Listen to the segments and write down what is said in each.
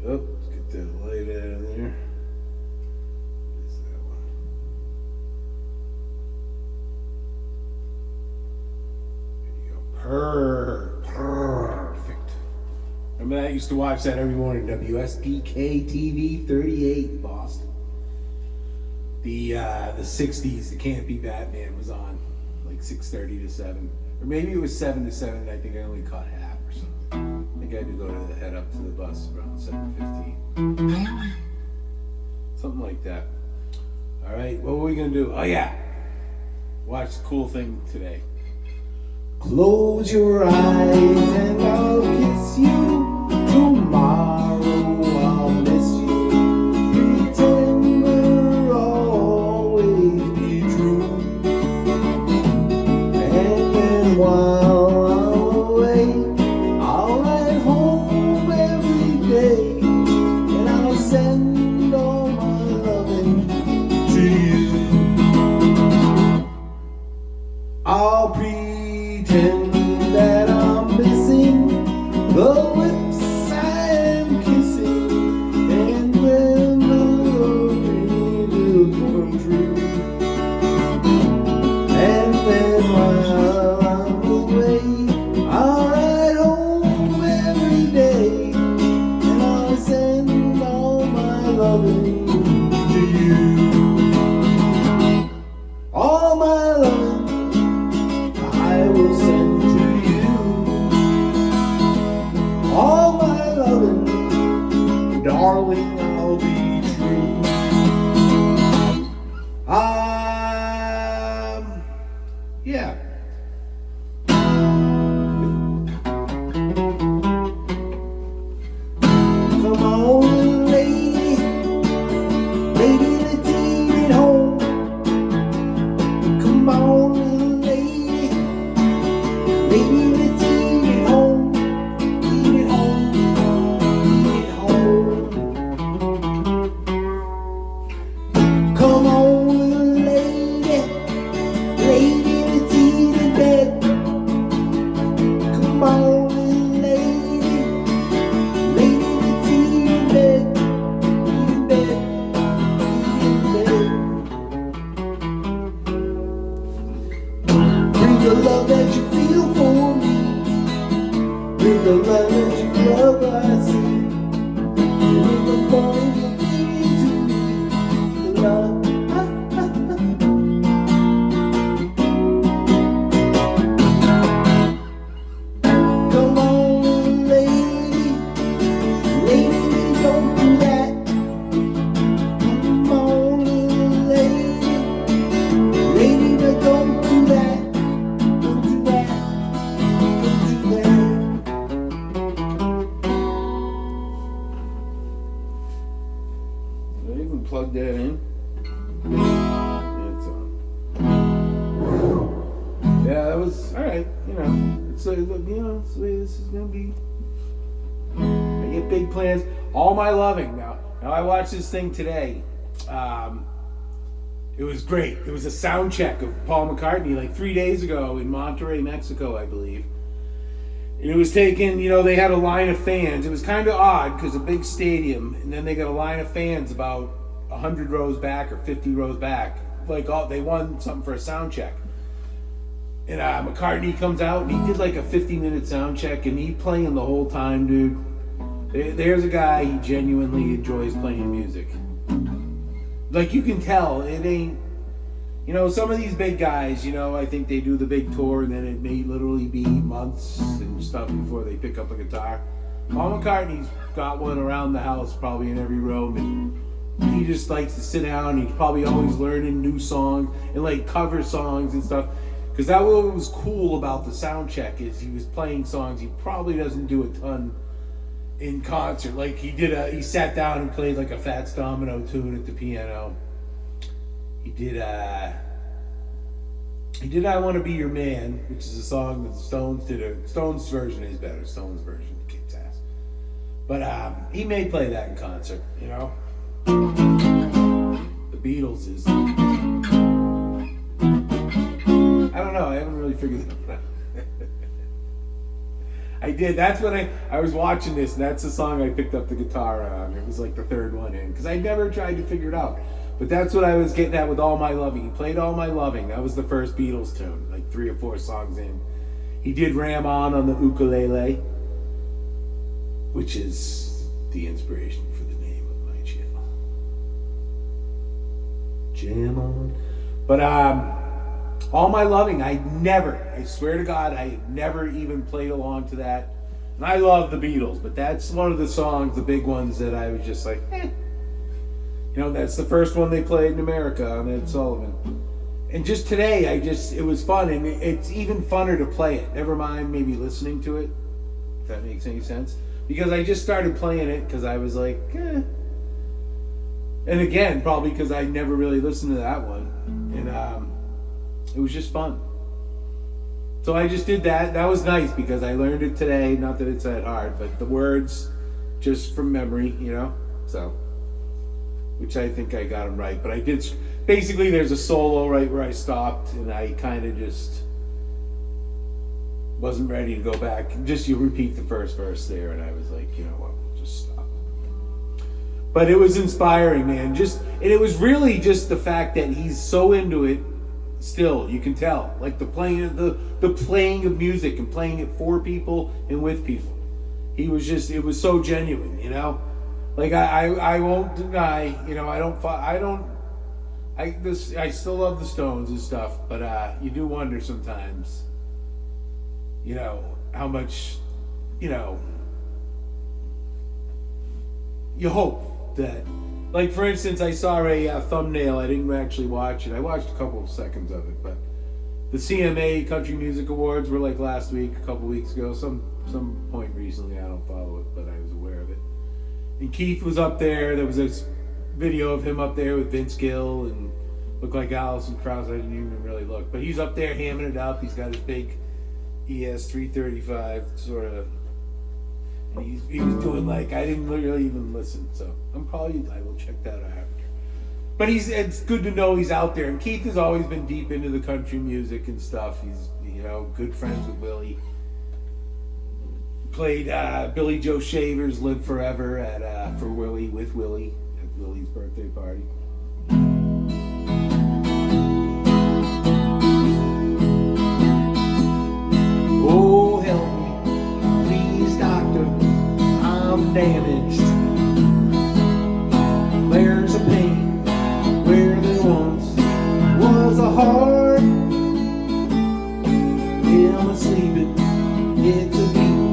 Oh, let's get that light out of there. Where's that one? There you go. Perfect. Remember that? I used to watch that every morning. WSPK TV 38 in Boston. The 60s, the Can't Be Batman was on like 6:30 to 7. Or maybe it was 7 to 7. I think I only caught half or something. I think I had to go to head up to the bus around 7:15. Something like that. All right, what were we going to do? Oh, yeah. Watch the cool thing today. Close your eyes and I'll kiss you. Tomorrow I'll miss you. Pretend we'll always be true. And then while I'm away, I'll ride home every day. And I'll send all my loving to you. I'll pretend that I'm missing the lips I am kissing, and when the dream will come true, and then while I'm away, I'll ride home every day, and I'll send all my loving to you. All my loving I will send to you. All my loving, darling, I'll be true. Yeah. Come on, lady, lady, let's eat it home. Come on, lady, lady, let's eat it home. Eat it home, eat it home. Come on, lady, lady, let's eat in bed. Come on, lady, lady, let's eat in bed. Eat in bed, eat in bed. Bring the love that you feel for me. Bring the love that you love, I see. Bring the love you give to me. The love. Come on, lady. Lady, don't do that. Come on, lady. Lady, don't do that. Don't do that. Don't do that. Did I even plug that in? Yeah, it's on. Yeah, that was alright, you know. It's like, look, you know, it's the way this is gonna be. I get big plans. All my loving now. Now I watched this thing today. It was great. It was a sound check of Paul McCartney like 3 days ago in Monterrey, Mexico, I believe. And it was taken, you know, they had a line of fans. It was kind of odd because a big stadium, and then they got a line of fans about 100 rows back or 50 rows back. Like, they won something for a sound check. And McCartney comes out and he did like a 50-minute sound check, and he playing the whole time, dude. There's a guy, he genuinely enjoys playing music. Like, you can tell, it ain't, you know, some of these big guys, you know, I think they do the big tour and then it may literally be months and stuff before they pick up a guitar. Paul McCartney's got one around the house, probably in every room, and he just likes to sit down. He's probably always learning new songs and like cover songs and stuff. Because that what was cool about the sound check is he was playing songs he probably doesn't do a ton in concert. Like he sat down and played like a Fats Domino tune at the piano. He did I Want to Be Your Man, which is a song that the Stones did. Stones version is better. Stones version kicks ass. But he may play that in concert, you know. The Beatles is, I don't know, I haven't really figured that out. I did. That's when I was watching this, and that's the song I picked up the guitar on. It was like the third one in, because I never tried to figure it out. But that's what I was getting at with All My Loving. He played All My Loving. That was the first Beatles tune, like 3 or 4 songs in. He did Ram On the ukulele, which is the inspiration for the name of my channel. Jam on. But All My Loving, I swear to God, I never even played along to that. And I love the Beatles, but that's one of the songs, the big ones, that I was just like, eh. You know, that's the first one they played in America on Ed Sullivan. And just today, it was fun, and it's even funner to play it. Never mind maybe listening to it, if that makes any sense. Because I just started playing it because I was like, eh. And again, probably because I never really listened to that one. And it was just fun. So I just did that. That was nice because I learned it today. Not that it's that hard, but the words just from memory, you know? So, which I think I got them right. But I did, basically there's a solo right where I stopped, and I kind of just wasn't ready to go back. Just you repeat the first verse there, and I was like, you know what, we'll just stop. But it was inspiring, man. And it was really just the fact that he's so into it. Still, you can tell, like the playing of music and playing it for people and with people. It was so genuine, you know. Like I won't deny, you know, I still love the Stones and stuff, but you do wonder sometimes, you know, how much, you know, you hope that. Like, for instance, I saw a thumbnail. I didn't actually watch it. I watched a couple of seconds of it, but the CMA Country Music Awards were like last week, a couple weeks ago, some point recently. I don't follow it, but I was aware of it. And Keith was up there. There was this video of him up there with Vince Gill and looked like Alison Krauss. I didn't even really look, but he's up there hamming it up. He's got his big ES 335 sort of. And he was doing like, I didn't really even listen, so I will check that out after. But it's good to know he's out there. And Keith has always been deep into the country music and stuff. He's, you know, good friends with Willie. Played Billy Joe Shaver's "Live Forever" with Willie at Willie's birthday party. Oh, help me, please, doctor, I'm damaged. There's a pain where there once was a heart. I'm sleeping, it's a beat.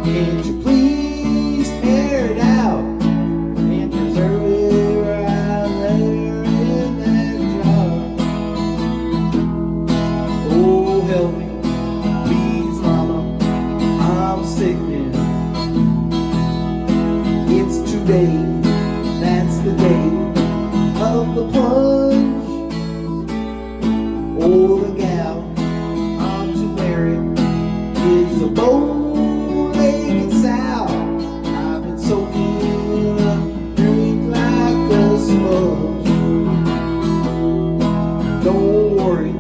Can't you please tear it out and preserve it right there in that jar? Oh, help me, please, mama, I'm sickening. It's today, that's the day of the plunge. Oh, the gal I'm to marry is a bow-legged sow. I've been soaking up drink like a sponge. Don't worry,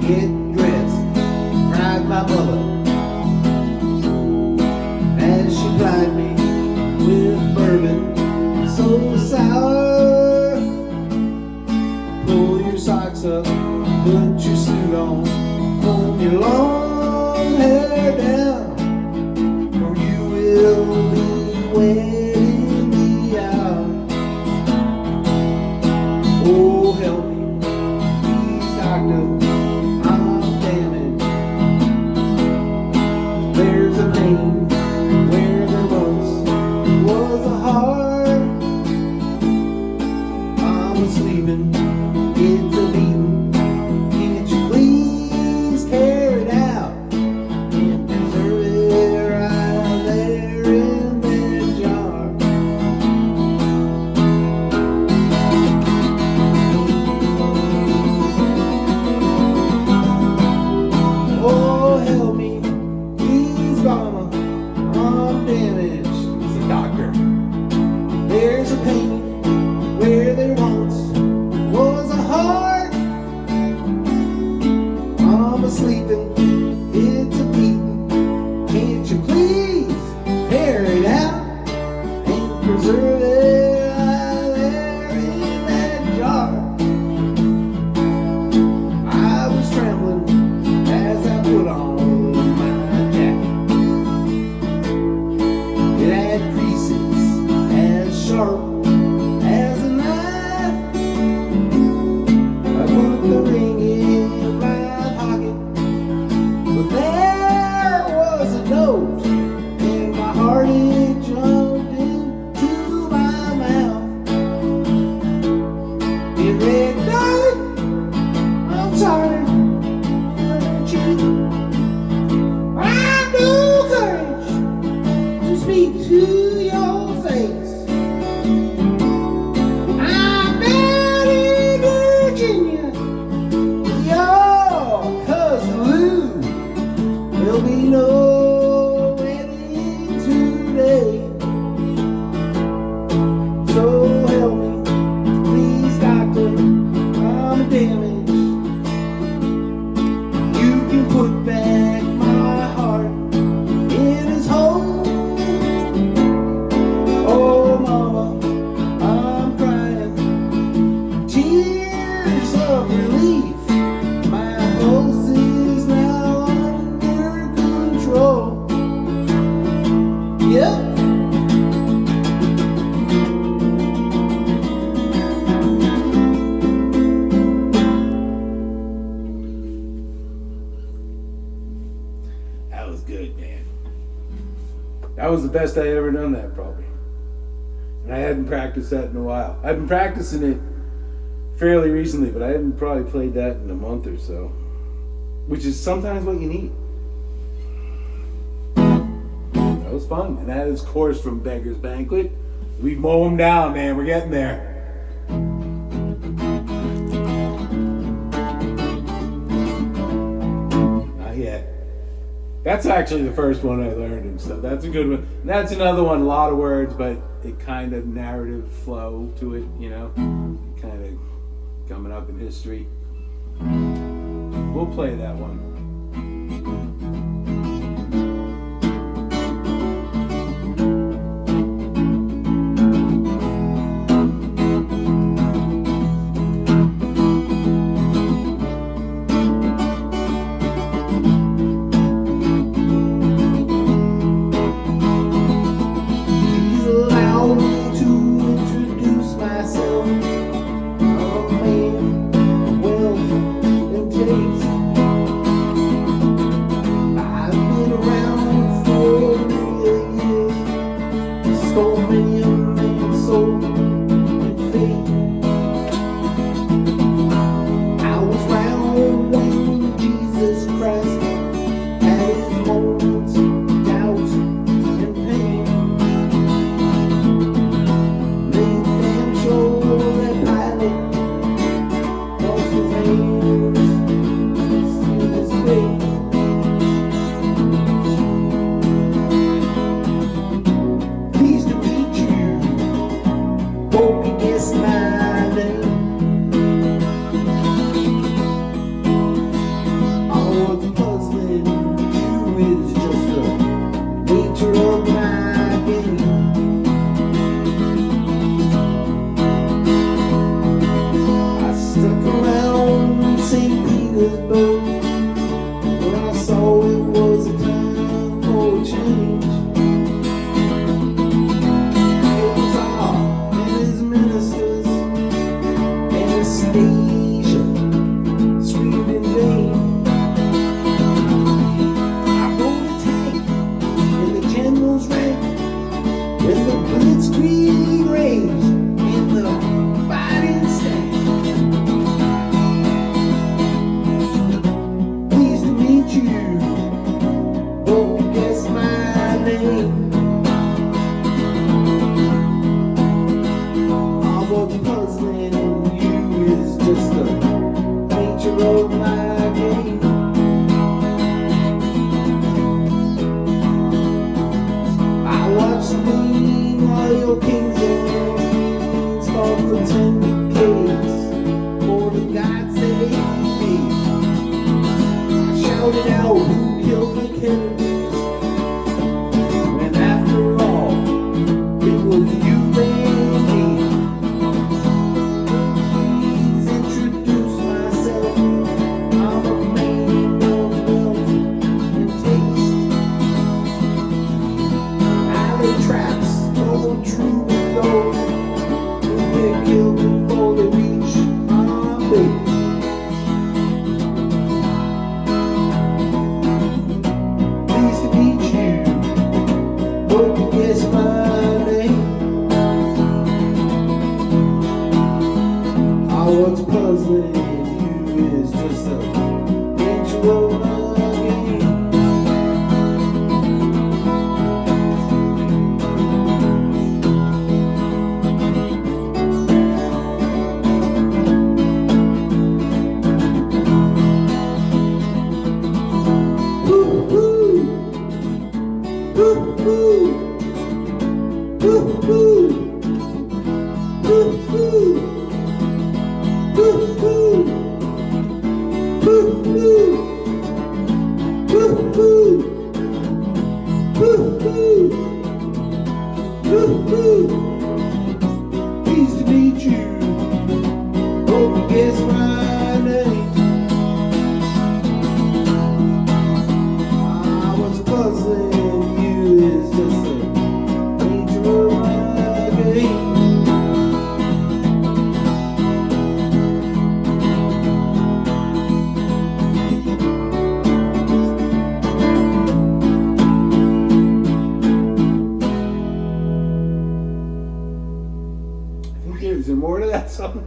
get dressed, cried my mother as she plied me with bourbon so sour. Pull your socks up, put your suit on, comb your long hair down, or you will be wet in the hour. Oh, help me, please, doctor, I'm damaged. There's a pain where there once was a heart. I'm sleeping, it's a beating. Can't you please tear it out? to your face. I'm down in Virginia with your cousin Lou. There'll be no wedding today. So help me, please, doctor, I'm damaged. You can put back my heart in his hole. Oh, mama, I'm crying tears of relief. My pulse is now under control. Yep. That was good, man. That was the best I ever done that, probably. And I hadn't practiced that in a while. I've been practicing it fairly recently, but I hadn't probably played that in a month or so. Which is sometimes what you need. That was fun. And that is, of course, from Beggar's Banquet. We mow them down, man. We're getting there. Not yet. That's actually the first one I learned and stuff. That's a good one. And that's another one, a lot of words, but it kind of narrative flow to it, you know? Kind of coming up in history. We'll play that one. Please allow me to introduce myself. I'm a man of wealth and taste. I've been around for 3 years. Stole many a man's soul and faith. I was round when Jesus Christ had his moments of doubt and pain. Made damn sure that Pilate washed his hands, sealed his face. Pleased to meet you. Hope you guess my name. All what's puzzling you is just the nature of my game. I stuck around St. Petersburg when I saw it was a time for a change. It was all and his ministers, Anastasia, screamed in vain. I wrote Pleased to meet you. Hope you guess my name. I was puzzling you is just a nature of my game. Is there more to that song?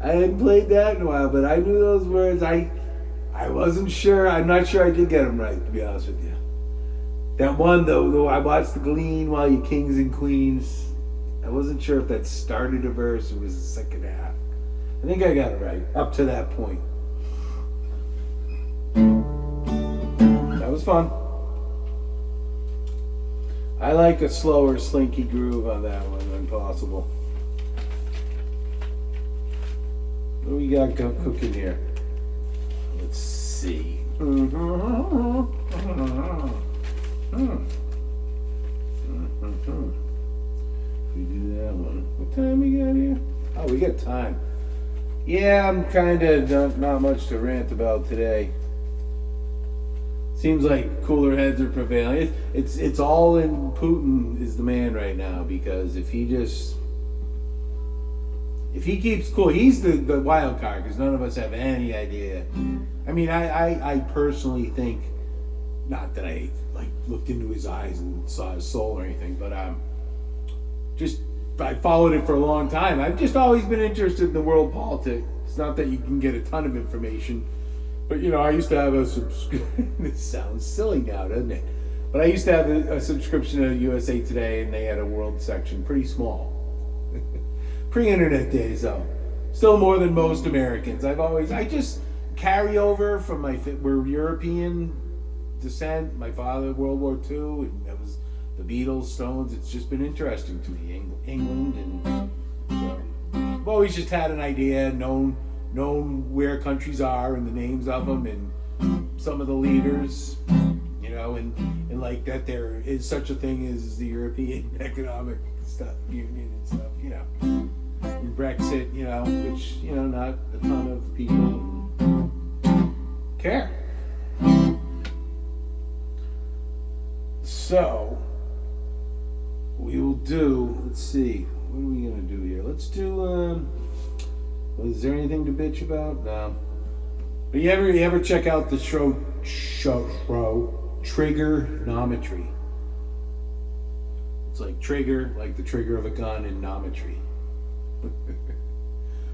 I hadn't played that in a while, but I knew those words. I wasn't sure. I'm not sure I did get them right, to be honest with you. That one, though I watched the Glean while you kings and queens. I wasn't sure if that started a verse or was the second half. I think I got it right up to that point. That was fun. I like a slower, slinky groove on that one when possible. What do we got cooking here? Let's see. If we do that one. What time we got here? Oh, we got time. Yeah, I'm kind of not much to rant about today. Seems like cooler heads are prevailing. It's all in Putin is the man right now, because if he keeps cool, he's the wild card, because none of us have any idea. I mean, I personally think, not that I like looked into his eyes and saw his soul or anything, but I followed it for a long time. I've just always been interested in the world politics. It's not that you can get a ton of information, but I used to have a subscription. This sounds silly now, doesn't it? But I used to have a subscription to USA Today, and they had a world section, pretty small. Pre-internet days, though. Still more than most Americans. I just carry over from we're European descent. My father, World War II, and that was the Beatles, Stones. It's just been interesting to me. England, and so I've always just had an idea, known where countries are and the names of them and some of the leaders, and like that there is such a thing as the European Economic Union and stuff, and Brexit, which, not a ton of people care. So, we will do, let's see, what are we going to do here? Let's do, is there anything to bitch about? No. But you ever check out the Trigonometry? It's like trigger, like the trigger of a gun, and nometry.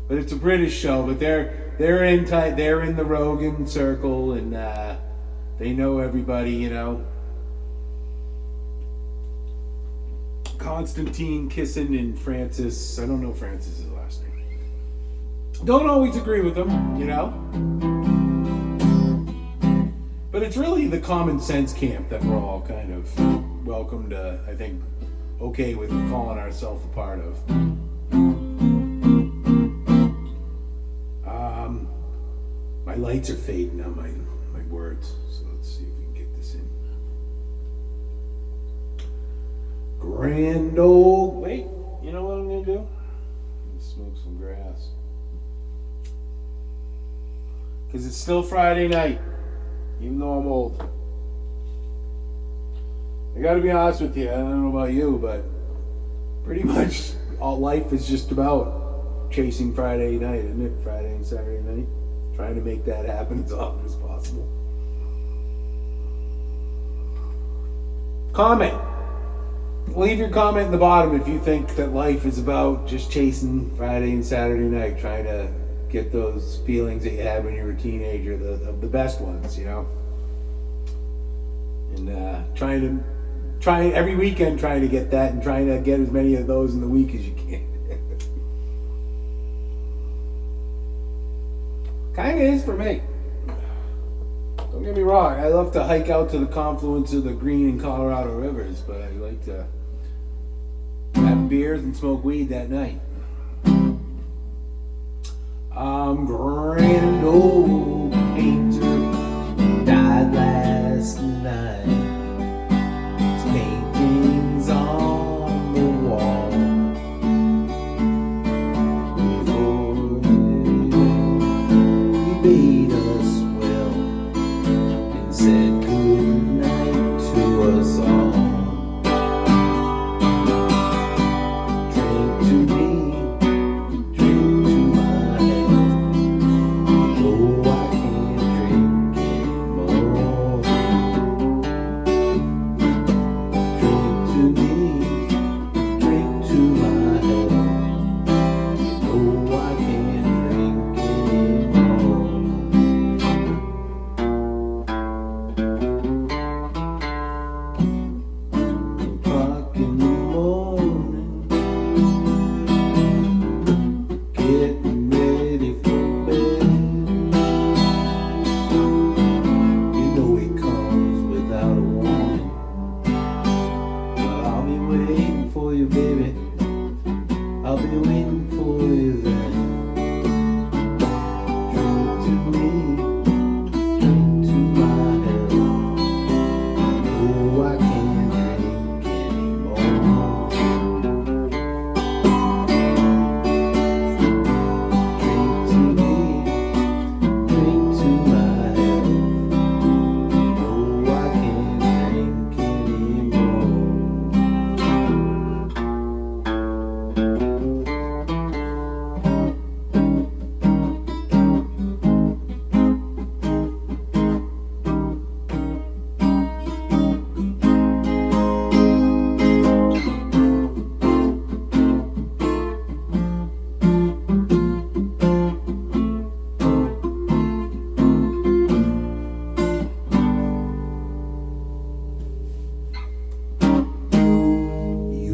But it's a British show. But they're in the Rogan circle, and they know everybody. Constantine kissing and Francis. I don't know Francis's last name. Don't always agree with them, But it's really the common sense camp that we're all kind of welcome to, I think, okay with calling ourselves a part of. My lights are fading on my words, so let's see if we can get this in. Grand old, wait, you know what I'm gonna do? I'm gonna smoke some grass. Because it's still Friday night, even though I'm old. I gotta be honest with you, I don't know about you, but pretty much all life is just about chasing Friday night, isn't it? Friday and Saturday night. Trying to make that happen as often as possible. Comment. Leave your comment in the bottom if you think that life is about just chasing Friday and Saturday night, trying to get those feelings that you had when you were a teenager, the best ones, And trying every weekend, trying to get that, and trying to get as many of those in the week as you can. Kind of is for me. Don't get me wrong, I love to hike out to the confluence of the Green and Colorado rivers, but I like to have beers and smoke weed that night. Grand old painter died last night. His paintings on the wall. Before he bade us well and said good night to us all. Drink to me.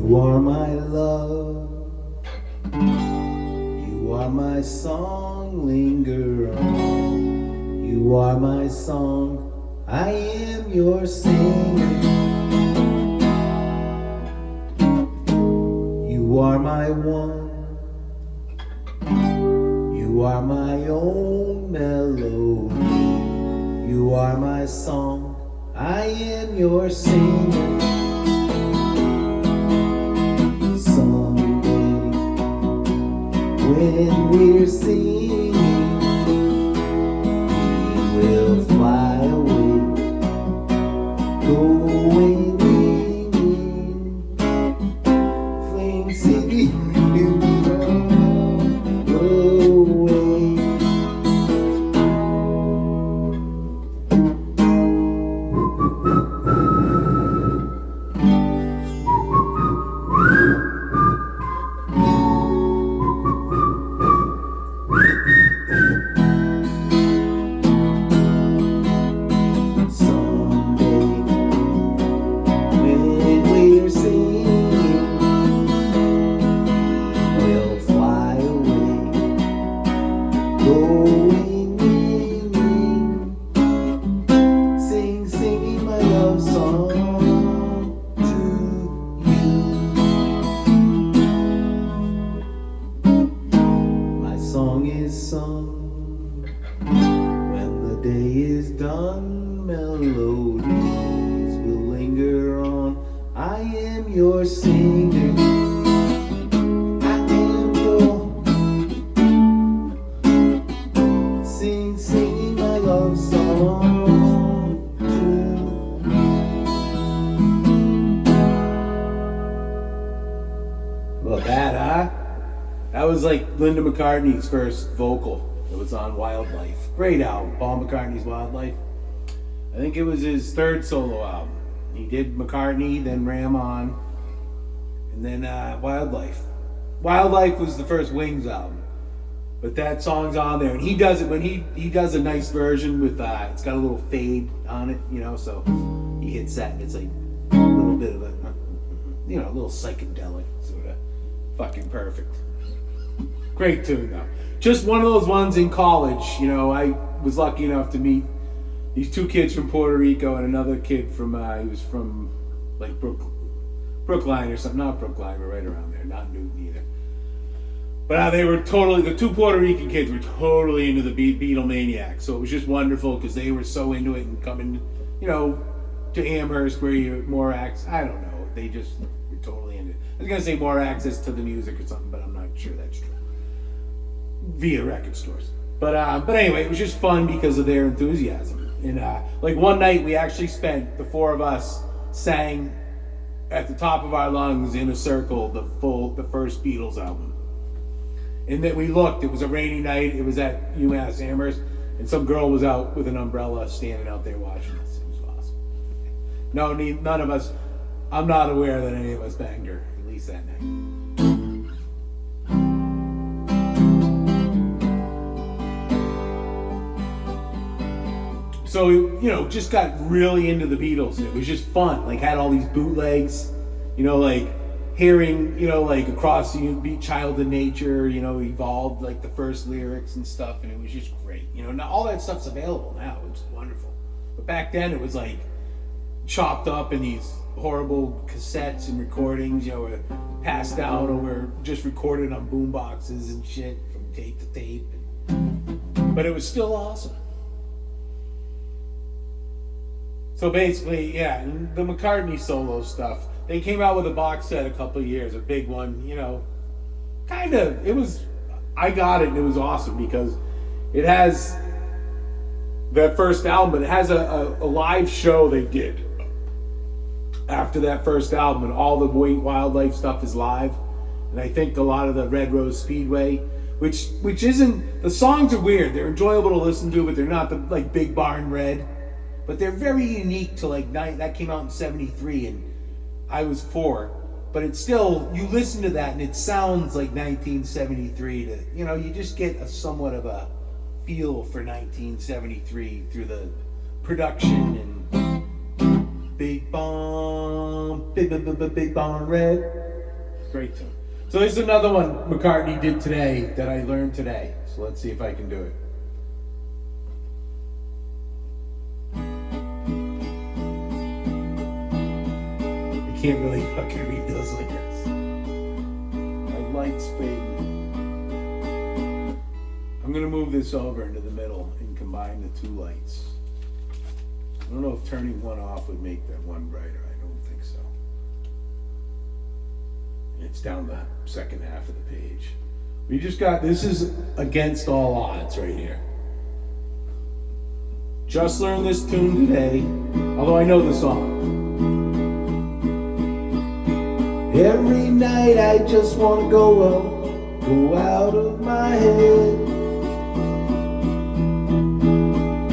You are my love, you are my song, linger on. You are my song, I am your singer. You are my one, you are my own melody. You are my song, I am your singer. When we're singing, we will fly away, going fling singing away. Singing my love song to you. My song is sung when the day is done. Melodies will linger on. I am your singer. I am your singing my love song. Well, that, huh? That was like Linda McCartney's first vocal. It was on Wildlife. Great album, Paul McCartney's Wildlife. I think it was his third solo album. He did McCartney, then Ram On, and then Wildlife. Wildlife was the first Wings album. But that song's on there, and he does it when he does a nice version with it's got a little fade on it, you know. So he hits that, and it's like a little bit of a, you know, a little psychedelic sort of, fucking perfect. Great tune though. Just one of those ones in college, you know. I was lucky enough to meet these two kids from Puerto Rico and another kid from he was from like Brookline or something, not Brookline, but right around there, not Newton either. But they were totally, the two Puerto Rican kids were totally into the Beatlemaniacs. So it was just wonderful because they were so into it and coming, to Amherst where you more access. I don't know. They just were totally into it. I was going to say more access to the music or something, but I'm not sure that's true. Via record stores. But anyway, it was just fun because of their enthusiasm. And like one night we actually spent, the four of us sang at the top of our lungs in a circle the first Beatles album. And then we looked, it was a rainy night, it was at UMass Amherst, and some girl was out with an umbrella standing out there watching us. It was awesome. No, none of us, I'm not aware that any of us banged her, at least that night. So, just got really into the Beatles, and it was just fun. Like, had all these bootlegs, like, hearing, like across the beat Child in Nature, evolved like the first lyrics and stuff, and it was just great. Now all that stuff's available now, which is wonderful. But back then it was like chopped up in these horrible cassettes and recordings, were passed down or were just recorded on boom boxes and shit from tape to tape. But it was still awesome. So basically, yeah, and the McCartney solo stuff. They came out with a box set a couple of years, a big one, I got it and it was awesome because it has that first album, but it has a live show they did after that first album, and all the wildlife stuff is live. And I think a lot of the Red Rose Speedway, which isn't, the songs are weird, they're enjoyable to listen to, but they're not the like Big Barn Red, but they're very unique to like that came out in 73 and I was 4, but it's still, you listen to that and it sounds like 1973 you just get a somewhat of a feel for 1973 through the production and Big Barn Red. Great tune. So this is another one McCartney did today that I learned today. So let's see if I can do it. Can't really fucking read those lyrics. My light's fading. I'm gonna move this over into the middle and combine the two lights. I don't know if turning one off would make that one brighter. I don't think so. It's down the second half of the page. We just got, this is Against All Odds right here. Just learned this tune today, although I know the song. Every night I just want to go out of my head.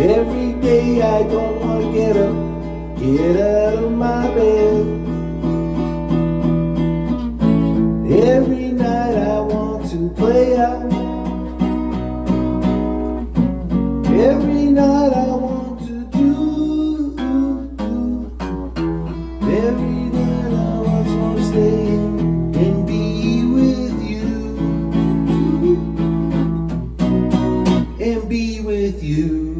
Every day I don't want to get out of my bed. Every night I want to play out. Every night I want to do. Every night I just want to stay and be with you. And be with you.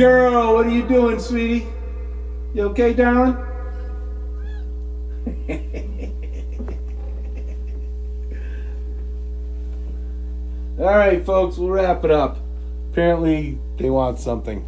girl. What are you doing, sweetie? You okay, darling? All right, folks, we'll wrap it up. Apparently, they want something.